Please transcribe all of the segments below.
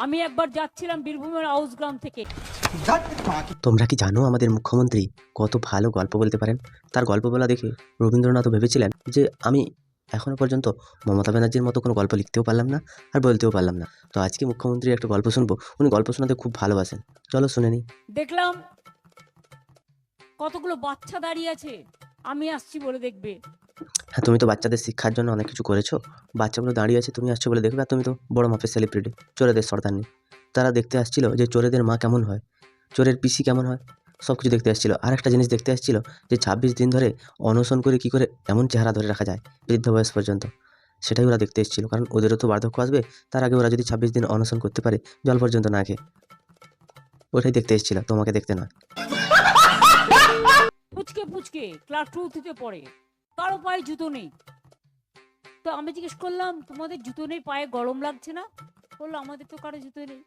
আমি একবার যাচ্ছিলাম বীরভূমের আউসগ্রাম থেকে। তোমরা কি জানো আমাদের মুখ্যমন্ত্রী কত ভালো গল্প বলতে পারেন? তার গল্প বলা দেখে রবীন্দ্রনাথও ভেবেছিলেন যে আমি এখনো পর্যন্ত মমতা ব্যানার্জির মতো কোনো গল্প লিখতেও পারলাম না আর বলতেও পারলাম না। তো আজকে মুখ্যমন্ত্রীর একটা গল্প শুনবো। উনি গল্প শোনাতে খুব ভালোবাসেন। চলো শুনে নিই। দেখলাম কতগুলো বাচ্চা দাঁড়িয়ে আছে, আমি আসছি বলে দেখবে। হ্যাঁ, তুমি তো বাচ্চাদের শিক্ষার জন্য অনেক কিছু করেছো। বাচ্চাগুলো দাঁড়িয়ে আছে, তুমি আসছো বলে দেখবে। আর তুমি তো বড় মাপের সেলিব্রিটি, চোরেদের সর্দারনি। তারা দেখতে আসছিল যে চোরেদের মা কেমন হয়, চোরের পিসি কেমন হয়, সব কিছু দেখতে আসছিল। আর একটা জিনিস দেখতে আসছিল যে 26 দিন ধরে অনশন করে কী করে এমন চেহারা ধরে রাখা যায় বৃদ্ধ বয়স পর্যন্ত। সেটাই ওরা দেখতে এসেছিল, কারণ ওদেরও তো বার্ধক্য আসবে। তার আগে ওরা যদি 26 দিন অনশন করতে পারে জল পর্যন্ত না খেয়ে, ওটাই দেখতে এসেছিল, তোমাকে দেখতে নয়। পুচকে পুচকে ক্লাস 2 পড়ে, কারো পায়ে জুতো নেই। তো আমি জিজ্ঞেস করলাম, তোমাদের জুতো নেই, পায়ে গরম লাগছে না? বললো আমাদের তো কারো জুতো নেই।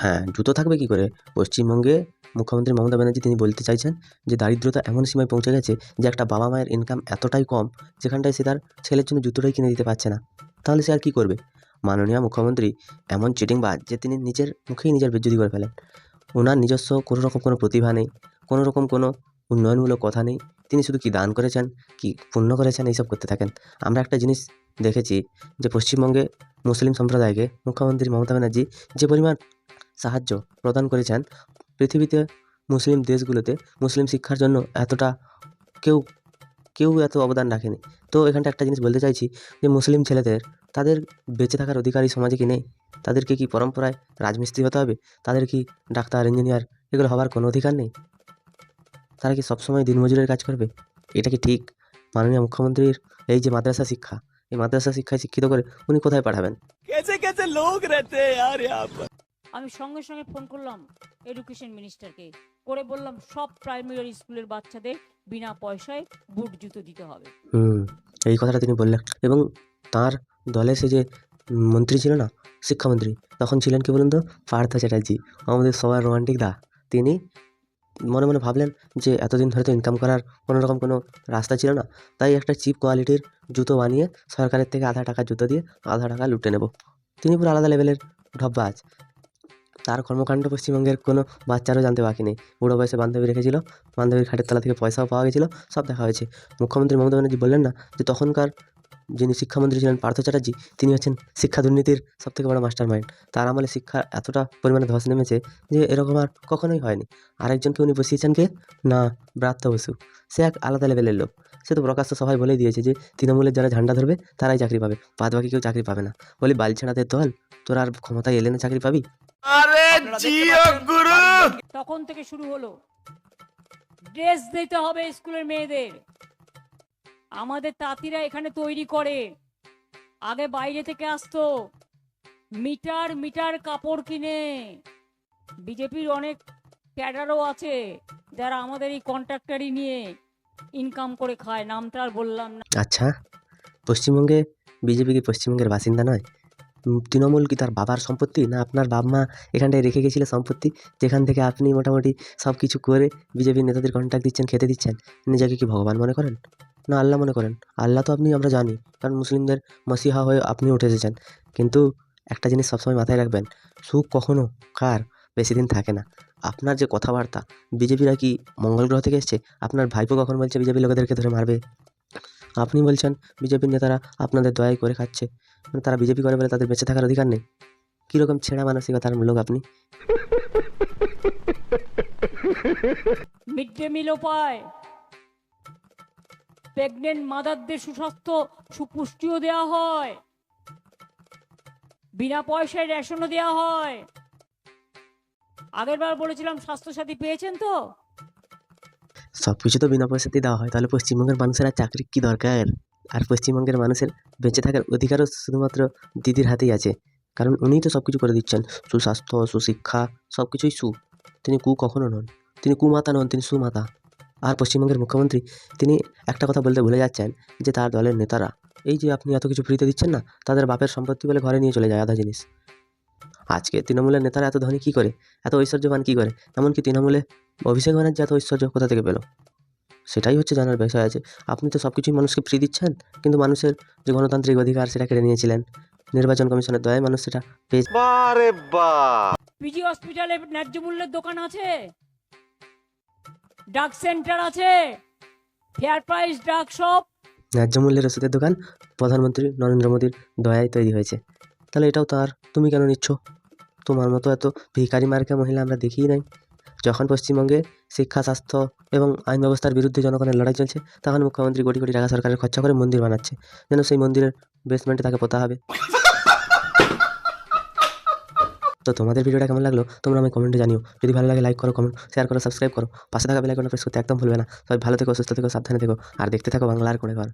হ্যাঁ, জুতো থাকবে কি করে? পশ্চিমবঙ্গে মুখ্যমন্ত্রী মমতা ব্যানার্জি তিনি বলতে চাইছেন যে দারিদ্রতা এমন সীমায় পৌঁছে গেছে যে একটা বাবা মায়ের ইনকাম এতটাই কম যেখানটায় সে তার ছেলের জন্য জুতোটাই কিনে দিতে পারছে না। তাহলে সে আর কি করবে? মাননীয় মুখ্যমন্ত্রী এমন চিটিংবাজ যে তিনি নিজের মুখেই নিজের বেইজ্জতি করে ফেলেন। ওনার নিজস্ব কোনো রকম কোনো প্রতিভা নেই, কোনো রকম কোনো উন্নয়নমূলক কথা নেই। তিনি শুধু কি দান করেছেন, কি পুণ্য করেছেন, এইসব করতে থাকেন। আমরা একটা জিনিস দেখেছি যে পশ্চিমবঙ্গে মুসলিম সম্প্রদায়কে মুখ্যমন্ত্রী মমতা ব্যানার্জি যে পরিমাণ সাহায্য প্রদান করেছেন, পৃথিবীতে মুসলিম দেশগুলোতে মুসলিম শিক্ষার জন্য এতটা কেউ কেউ এত অবদান রাখেনি। তো এখানটা একটা জিনিস বলতে চাইছি যে মুসলিম ছেলেদের তাদের বেঁচে থাকার অধিকার এই সমাজে কি নেই? তাদেরকে কি পরম্পরায় রাজমিস্ত্রি হতে হবে? তাদের কি ডাক্তার, ইঞ্জিনিয়ার এগুলো হওয়ার কোনো অধিকার নেই? তারা কি সবসময় দিনমজুরের কাজ করবে? এটা কি ঠিক? মাননীয় মুখ্যমন্ত্রীর এই যে মাদ্রাসা শিক্ষা, এই মাদ্রাসা শিক্ষায় শিক্ষিত করে উনি কোথায় পাঠাবেন? कैसे कैसे लोग रहते हैं यार यहाँ पर। আমি সঙ্গে সঙ্গে ফোন করলাম এডুকেশন মিনিস্টারকে, করে বললাম সব প্রাইমারি স্কুলের বাচ্চাদের বিনা পয়সায় বুট জুতো দিতে হবে। এই কথাটা তিনি বললেন। এবং তার দলে সে যে মন্ত্রী ছিল না, শিক্ষামন্ত্রী, তখন ছিলেন কি বলুন তো? পার্থ চ্যাটার্জি, আমাদের সবার রোমান্টিক দা। তিনি মনে মনে ভাবলেন যে এতদিন ধরে তো ইনকাম করার কোনো রকম কোনো রাস্তা ছিল না, তাই একটা চিপ কোয়ালিটির জুতো বানিয়ে সরকারের থেকে আধা টাকার জুতো দিয়ে আধা টাকা লুটে নেব। তিনি পুরো আলাদা লেভেলের ঢপবাজ। তার কর্মকাণ্ড পশ্চিমবঙ্গের কোনো বাচ্চারও জানতে বাকি নেই। বুড়ো বয়সে বান্ধবী রেখেছিল, বান্ধবীর খাটের তলা থেকে পয়সাও পাওয়া গেছিলো, সব দেখা হয়েছে। মুখ্যমন্ত্রী মমতা ব্যানার্জি বললেন না যে তখনকার যিনি শিক্ষামন্ত্রী ছিলেন পার্থ চ্যাটার্জি, তিনি হচ্ছেন শিক্ষা দুর্নীতির সবথেকে বড় মাস্টার মাইন্ড। তার আমলে শিক্ষা এতটা পরিমাণে ধস নেমেছে যে এরকম আর কখনোই হয়নি। আরেকজনকে উনি বসিয়েছেন কে? না, ব্রাত্য বসু। সে এক আলাদা লেভেলের লোক। সে তো প্রকাশ্য সভায় বলেই দিয়েছে যে তৃণমূলের যারা ঝান্ডা ধরবে তারাই চাকরি পাবে, বাদ বাকি কেউ চাকরি পাবে না। বলি বালছেড়াদের দল, তোরা আর ক্ষমতায় এলে না চাকরি পাবি? अरे जियो गुरु। তখন থেকে শুরু হলো, ড্রেস দিতে হবে স্কুলের মেয়েদের। আমাদের তাঁতিরা এখানে তৈরি করে, আগে বাইরে থেকে আসতো মিটার মিটার কাপড় কিনে। বিজেপির অনেক ক্যাডারও আছে যারা আমাদের এই কন্ট্রাক্টারি নিয়ে ইনকাম করে খায়, নামটা আর বললাম না। আচ্ছা, পশ্চিমবঙ্গে বিজেপি কি পশ্চিমবঙ্গের বাসিন্দা নয়? তৃণমূল কি তার বাবার সম্পত্তি, না আপনার বাপ মা এখানটায় রেখে গেছিল সম্পত্তি, যেখান থেকে আপনি মোটামুটি সব কিছু করে বিজেপির নেতাদের কন্ট্রাক্ট দিচ্ছেন, খেতে দিচ্ছেন? নিজেকে কি ভগবান মনে করেন, না আল্লাহ মনে করেন? আল্লাহ তো আপনি, আমরা জানি, কারণ মুসলিমদের মসিহা হয়ে আপনি উঠে এসেছেন। কিন্তু একটা জিনিস সবসময় মাথায় রাখবেন, সুখ কখনো কার বেশি দিন থাকে না। আপনার যে কথাবার্তা, বিজেপিরা কি মঙ্গল গ্রহ থেকে এসছে? আপনার ভাইপো কখন বলছে বিজেপি লোকেদেরকে ধরে মারবে? আপনি বলছেন বিজেপির নেতারা আপনাদের দয়াই করে খাচ্ছে, মানে তারা বিজেপি করে বলে তাদের বেঁচে থাকার অধিকার নেই? কীরকম ছেঁড়া মানসিকতার লোক আপনি? মিড ডে মিলও পায়, প্রেগনেন্ট মাদারদের সুস্বাস্থ্য সুপুষ্টিও দেওয়া হয়, বিনা পয়সায় রেশনও দেওয়া হয়। আগের বার বলেছিলাম স্বাস্থ্যসাথী পেয়েছেন তো? সব কিছু তো বিনা পয়সাতেই দেওয়া হয়, তাহলে পশ্চিমবঙ্গের মানুষের আর চাকরির কী দরকার? আর পশ্চিমবঙ্গের মানুষের বেঁচে থাকার অধিকারও শুধুমাত্র দিদির হাতেই আছে, কারণ উনিই তো সব কিছু করে দিচ্ছেন। সুস্বাস্থ্য, সুশিক্ষা, সব কিছুই তিনি কখনো নন, তিনি কুমাতা নন, তিনি সুমাতা। আর পশ্চিমবঙ্গের মুখ্যমন্ত্রী তিনি একটা কথা বলতে ভুলে যাচ্ছেন যে তার দলের নেতারা এই যে আপনি এত কিছু ফ্রিতে দিচ্ছেন না, তাদের বাপের সম্পত্তি বলে ঘরে নিয়ে চলে যায় আধা জিনিস। আজকে তৃণমূলের নেতারা এত ধনী কী করে, এত ঐশ্বর্যবান কী করে? এমনকি তৃণমূলে অভিষেক ব্যানার্জি এত ঐশ্বর্য কোথা থেকে পেল? সেটাই হচ্ছে জানার বিষয় আছে। আপনি তো সব কিছুই মানুষকে ফ্রি দিচ্ছেন, কিন্তু মানুষের যে গণতান্ত্রিক অধিকার সেটা কেড়ে নিয়েছিলেন। নির্বাচন কমিশনের দয়ায় মানুষ সেটা পেয়েছে। বারে বাহ, পিজি হসপিটালে ন্যায্য মূল্যের দোকান আছে, ড্রাগ সেন্টার আছে, ফেয়ার প্রাইস ড্রাগ শপ। ন্যায্য মূল্যের ওষুধের দোকান প্রধানমন্ত্রী নরেন্দ্র মোদীর দয়ায় তৈরি হয়েছে। তাহলে এটাও তো আর তুমি কেন নিচ্ছ? তোমার মতো এত ভিখারি মার্কা মহিলা আমরা দেখিই নাই। যখন পশ্চিমবঙ্গে শিক্ষা, স্বাস্থ্য এবং আইন ব্যবস্থার বিরুদ্ধে জনগণের লড়াই চলছে, তখন মুখ্যমন্ত্রী কোটি কোটি টাকা সরকারের খরচা করে মন্দির বানাচ্ছে, যেন সেই মন্দিরের বেসমেন্টে তাকে পোতা হবে। তো তোমাদের ভিডিওটা কেমন লাগলো তোমরা আমায় কমেন্টে জানিও। যদি ভালো লাগে লাইক করো, কমেন্ট শেয়ার করো, সাবস্ক্রাইব করো, পাশে থাকা বেল আইকনটা প্রেস করতে একদম ভুলবে না। সবাই ভালো থেকো, সুস্থ থেকো, সাবধানে থেকো, আর দেখতে থাকো বাংলার কোণে ঘর।